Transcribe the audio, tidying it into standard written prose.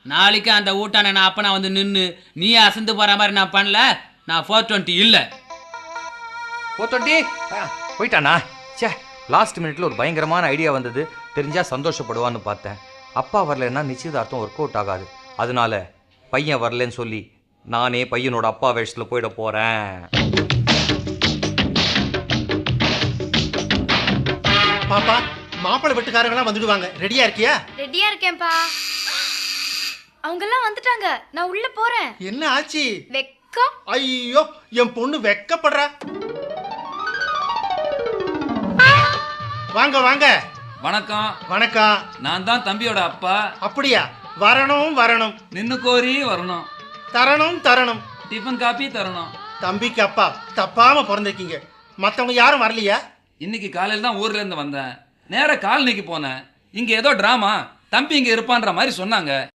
நாளைக்கு அந்த ஊட்டான நான் அப்ப நான் வந்து நின்று நீ அசந்து போற மாதிரி நான் பண்ணல. நான் 420 இல்ல. 420 போயிட்டானா? சே, லாஸ்ட் மினிட்ல ஒரு பயங்கரமான ஐடியா வந்தது. தெரிஞ்சா சந்தோஷப்படுவான்னு பார்த்தேன். அப்பா வரலன்னா நிச்சயதார்த்தம் ஒர்க் அவுட் ஆகாது. அதனால பையன் வரலன்னு சொல்லி நானே பையனோட அப்பா வேஷத்துல போயிட போறேன். பாப்பா, மாப்பிள்ளை வீட்டுக்காரங்களாம் வந்துடுவாங்க. ரெடியா இருக்கியா? ரெடியா இருக்கேன்ப்பா. அவங்க எல்லாம் வந்துட்டாங்க. நான் உள்ள போறேன். என்ன ஆச்சு? வெக்கம். ஐயோ, என் பொண்ணு வெக்கப்படுறா. வாங்க வாங்க. வணக்கம். வணக்கம். நான் தான் தம்பியோட அப்பா. அப்படியா? வரணும் வரணும். நின்னு கோரி வரணும். தரணும் தரணும். டிஃபன் காப்பி தரணும். தம்பிக்கு அப்பா தப்பாம பிறந்திருக்கீங்க. மற்றவங்க யாரும் வரலையா? இன்னைக்கு காலையில் தான் ஊர்ல இருந்து வந்தேன். நேர காலனிக்கு போனேன். இங்க ஏதோ டிராமா, தம்பி இங்க இருப்பான்ற மாதிரி சொன்னாங்க.